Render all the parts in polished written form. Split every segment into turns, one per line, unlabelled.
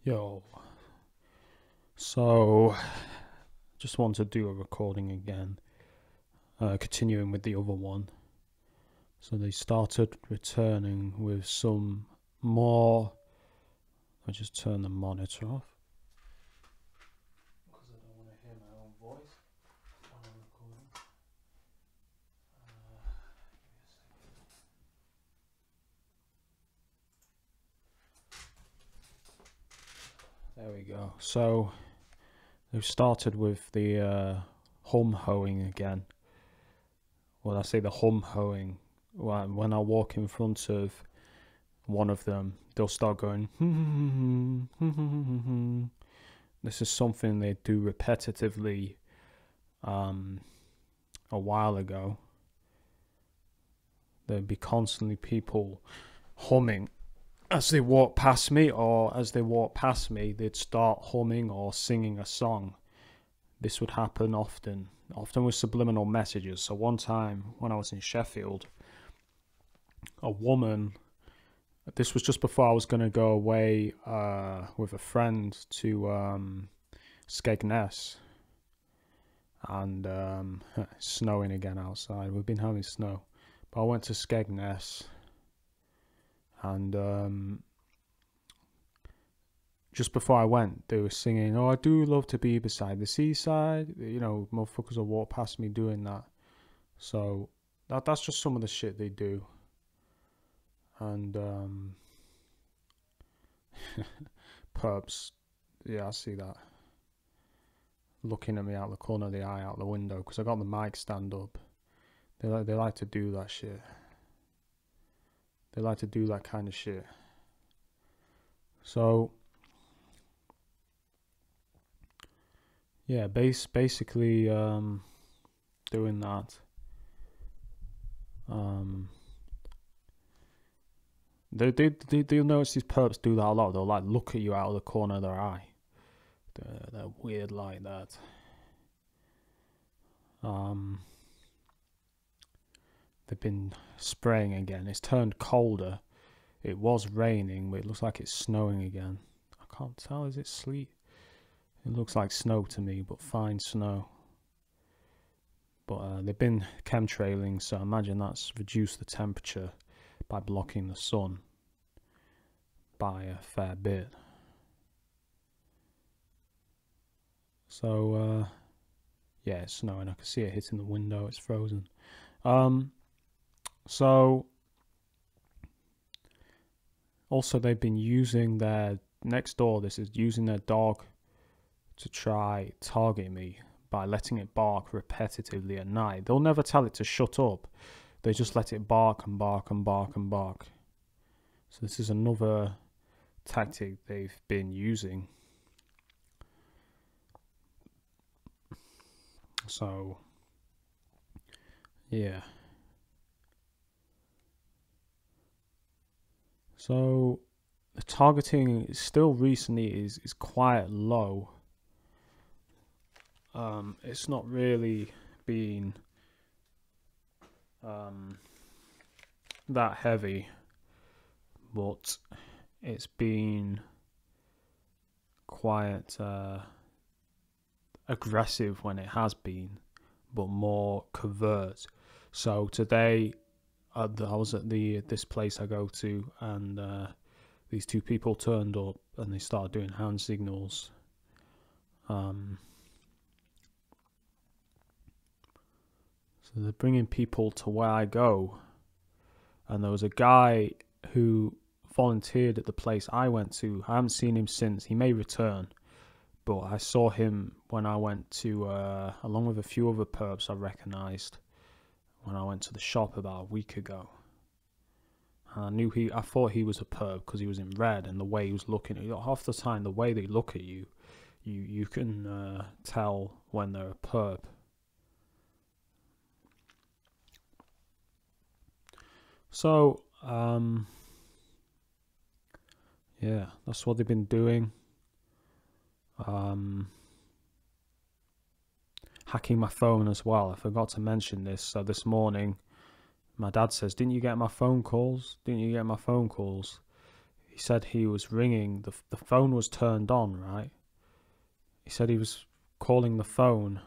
Yo, so just want to do a recording again, continuing with the other one. So they started returning with some more. I just turn the monitor off because I don't want to hear my own voice while I'm recording. There we go. So they've started with the hum hoeing again. Well, I say the hum hoeing. When I walk in front of one of them, they'll start going. This is something they do repetitively. A while ago, there'd be constantly people humming as they walk past me, or as they walk past me, they'd start humming or singing a song. This would happen often with subliminal messages. So one time when I was in Sheffield, a woman, this was just before I was going to go away with a friend to Skegness, and it's snowing again outside. We've been having snow, but I went to Skegness, and just before I went, they were singing, "Oh, I do love to be beside the seaside." You know, motherfuckers will walk past me doing that. So that's just some of the shit they do. And perps, yeah, I see that, looking at me out the corner of the eye out the window because I got the mic stand up. They like to do that shit. They like to do that kind of shit. So yeah, basically doing that. They'll notice these perps do that a lot. They'll like look at you out of the corner of their eye. They're weird like that. They've been spraying again. It's turned colder. It was raining, but it looks like it's snowing again. I can't tell. Is it sleet? It looks like snow to me, but fine snow. But they've been chemtrailing, so I imagine that's reduced the temperature by blocking the sun by a fair bit. So yeah, it's snowing. I can see it hitting the window. It's frozen. So also they've been using their next door. This is using their dog to try target me by letting it bark repetitively at night. They'll never tell it to shut up. They just let it bark and bark and bark and bark. So this is another tactic they've been using. So yeah. So the targeting still recently is quite low. It's not really been that heavy, but it's been quite aggressive when it has been, but more covert. So today I was at this place I go to, and these two people turned up and they started doing hand signals. So they're bringing people to where I go, and there was a guy who volunteered at the place I went to. I haven't seen him since. He may return, but I saw him when I went to, along with a few other perps I recognised, when I went to the shop about a week ago. And I thought he was a perp because he was in red, and the way he was looking at you, half the time the way they look at you, you can tell when they're a perp. So yeah, that's what they've been doing. Hacking my phone as well. I forgot to mention this. So this morning, my dad says, "Didn't you get my phone calls? Didn't you get my phone calls?" he said he was ringing, the phone was turned on, right? He said he was calling the phone,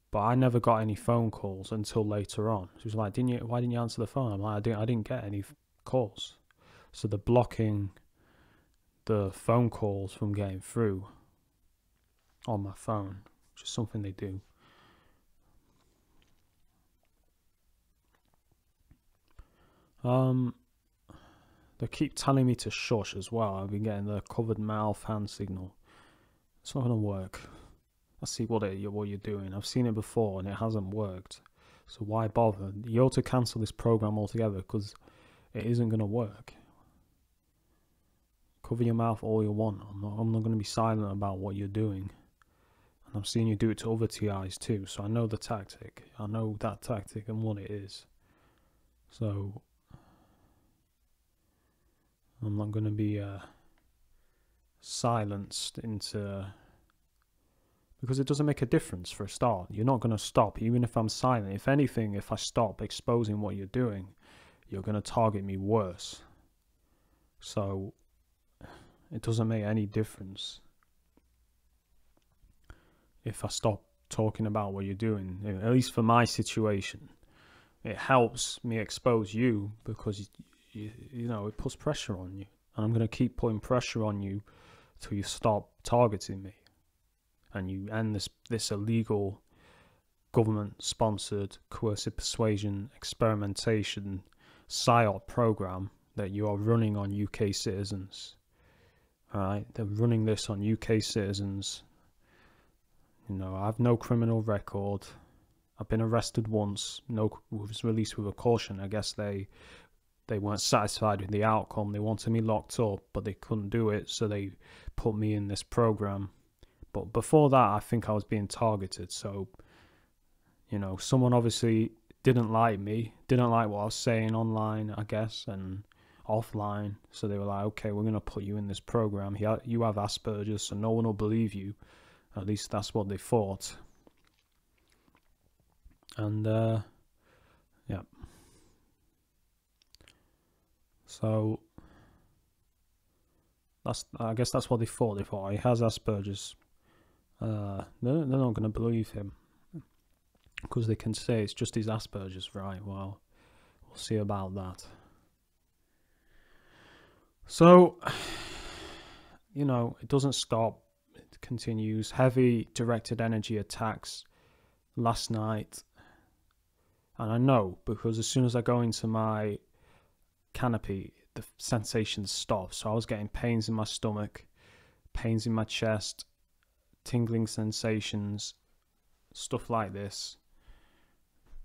but I never got any phone calls until later on. He was like, why didn't you answer the phone? I'm like, I didn't get any calls. So they're blocking the phone calls from getting through on my phone, which is something they do. They keep telling me to shush as well. I've been getting the covered mouth hand signal. It's not gonna work. I see what you're doing. I've seen it before and it hasn't worked. So why bother? You ought to cancel this program altogether because it isn't gonna work. Cover your mouth all you want. I'm not gonna be silent about what you're doing. And I've seen you do it to other TIs too. So I know the tactic. I know that tactic and what it is. So I'm not going to be silenced into, because it doesn't make a difference for a start. You're not going to stop, even if I'm silent. If anything, if I stop exposing what you're doing, you're going to target me worse. So it doesn't make any difference if I stop talking about what you're doing. At least for my situation, it helps me expose you because you know, it puts pressure on you, and I'm going to keep putting pressure on you till you stop targeting me and you end this illegal government-sponsored coercive persuasion experimentation PSYOP program that you are running on UK citizens. All right, they're running this on UK citizens. You know, I have no criminal record. I've been arrested once. Was released with a caution. I guess they weren't satisfied with the outcome. They wanted me locked up, but they couldn't do it, so they put me in this program. But before that, I think I was being targeted. So, you know, someone obviously didn't like me, didn't like what I was saying online, I guess, and offline. So they were like, okay, we're going to put you in this program. You have Asperger's, so no one will believe you. At least that's what they thought. And, yeah. So I guess that's what they thought. They thought he has Asperger's. They're not going to believe him because they can say it's just his Asperger's, right? Well, we'll see about that. So, you know, it doesn't stop. It continues. Heavy directed energy attacks last night. And I know because as soon as I go into my canopy, the sensation stops. So I was getting pains in my stomach, pains in my chest, tingling sensations, stuff like this.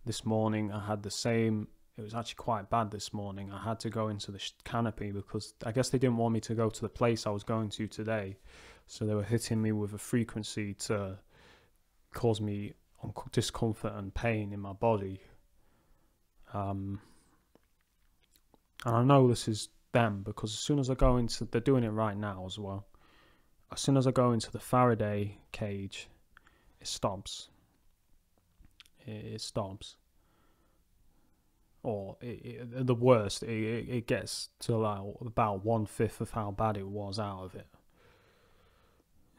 This morning I had the same. It was actually quite bad this morning. I had to go into the canopy because I guess they didn't want me to go to the place I was going to today. So they were hitting me with a frequency to cause me discomfort and pain in my body. And I know this is them because as soon as I go into, they're doing it right now as well. As soon as I go into the Faraday cage, it stops. It stops. Or the worst, it gets to like about 1/5 of how bad it was out of it.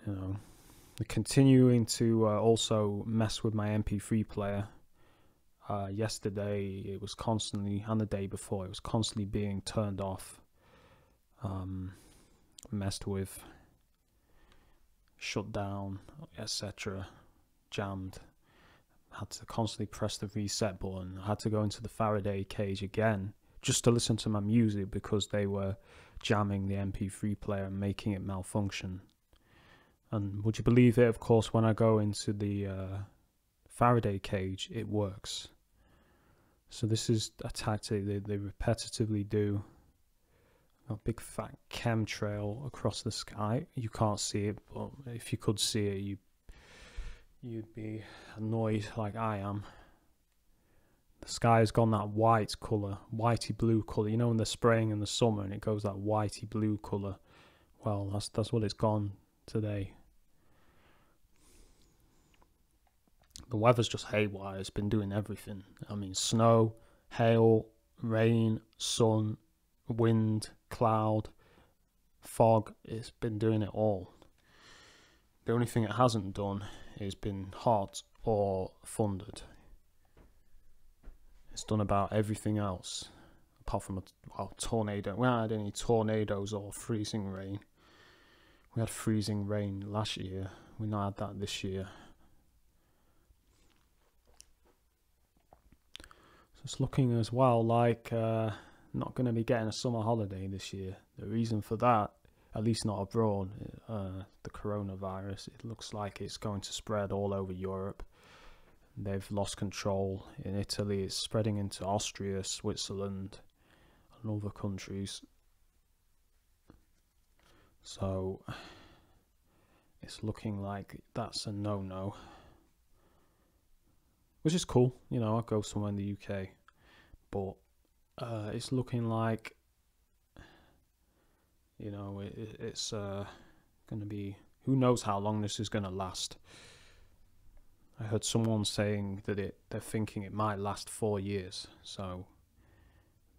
You know, they're continuing to also mess with my MP3 player. Yesterday it was constantly, and the day before it was constantly being turned off, messed with, shut down, etc., jammed. Had to constantly press the reset button. I had to go into the Faraday cage again just to listen to my music because they were jamming the MP3 player and making it malfunction. And would you believe it, of course, when I go into the Faraday cage, it works. So this is a tactic they repetitively do. A big fat chemtrail across the sky. You can't see it, but if you could see it, you'd be annoyed like I am. The sky has gone that white colour, whitey blue colour. You know when they're spraying in the summer and it goes that whitey blue colour. Well, that's what it's gone today. The weather's just haywire. It's been doing everything. I mean, snow, hail, rain, sun, wind, cloud, fog. It's been doing it all. The only thing it hasn't done is been hot or thundered. It's done about everything else, apart from a tornado. We haven't had any tornadoes or freezing rain. We had freezing rain last year. We not had that this year. So it's looking as well like not going to be getting a summer holiday this year. The reason for that, at least not abroad, the coronavirus, it looks like it's going to spread all over Europe. They've lost control. In Italy, it's spreading into Austria, Switzerland, and other countries. So it's looking like that's a no-no, which is cool. You know, I'll go somewhere in the UK, but it's looking like, you know, it's going to be, who knows how long this is going to last. I heard someone saying that they're thinking it might last 4 years, so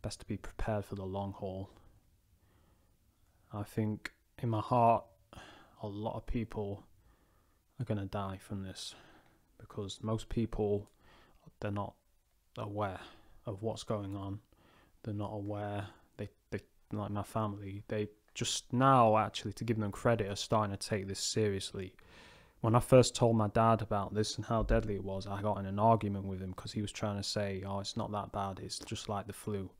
best to be prepared for the long haul. I think in my heart, a lot of people are going to die from this, because most people, they're not aware of what's going on. They're not aware. They like my family, they just now, actually, to give them credit, are starting to take this seriously. When I first told my dad about this and how deadly it was, I got in an argument with him because he was trying to say, oh, it's not that bad, it's just like the flu.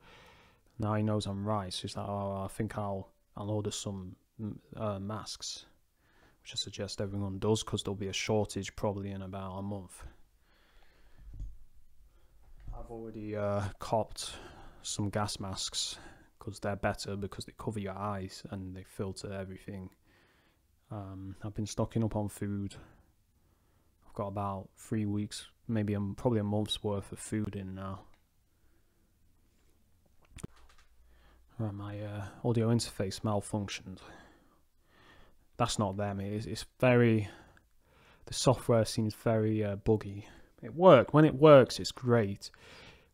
Now he knows I'm right, so he's like, oh, I think I'll order some masks, which I suggest everyone does, because there'll be a shortage probably in about a month. I've already copped some gas masks, because they're better, because they cover your eyes and they filter everything. I've been stocking up on food. I've got about 3 weeks, maybe probably a month's worth of food in now. Right, my audio interface malfunctioned. That's not them. It's very. The software seems very buggy. It works. When it works, it's great.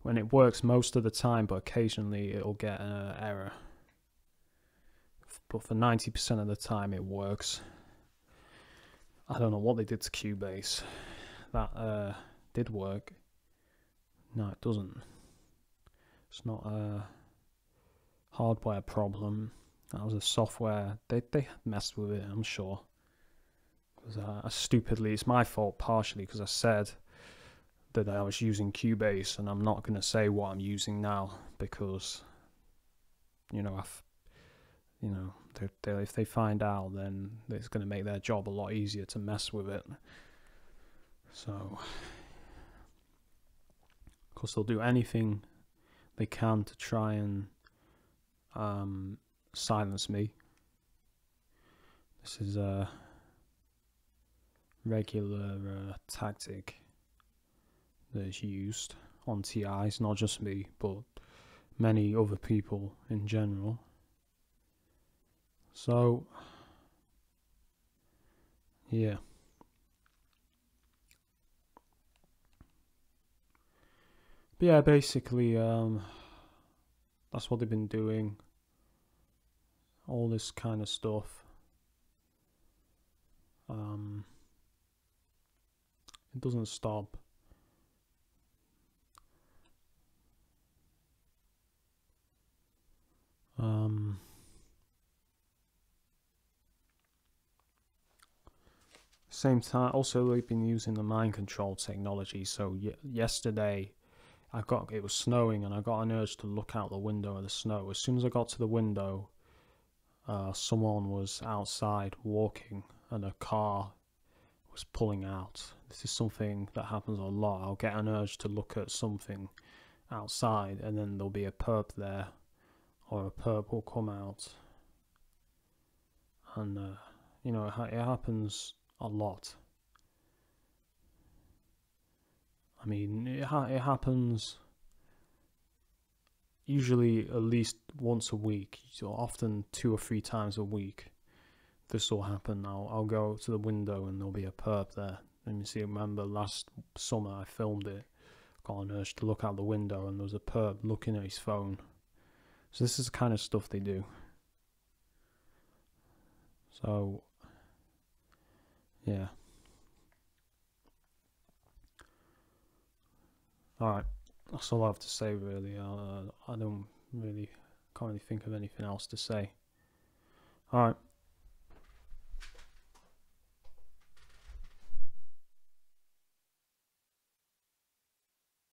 When it works most of the time, but occasionally it'll get an error. But for 90% of the time, it works. I don't know what they did to Cubase. That did work. No, it doesn't. It's not a hardware problem. That was a software. They messed with it, I'm sure. Because I stupidly, it's my fault partially, because I said that I was using Cubase, and I'm not going to say what I'm using now, because, you know, if they find out, then it's going to make their job a lot easier to mess with it. So, of course, they'll do anything they can to try and silence me. This is a regular tactic that is used on TIs, not just me, but many other people in general. So, yeah. But yeah, basically, that's what they've been doing. All this kind of stuff. It doesn't stop. Same time, also they've been using the mind control technology. So yesterday, it was snowing, and I got an urge to look out the window of the snow. As soon as I got to the window, someone was outside walking, and a car was pulling out. This is something that happens a lot. I'll get an urge to look at something outside, and then there'll be a perp there, or a perp will come out, and you know, it happens a lot. I mean, it happens usually at least once a week, so often 2 or 3 times a week. This will happen. I'll go to the window and there'll be a perp there. Let me see. Remember last summer I filmed it. Got an urge to look out the window, and there was a perp looking at his phone. So this is the kind of stuff they do. So, yeah. Alright, that's all I have to say really. I don't really, can't really think of anything else to say. Alright.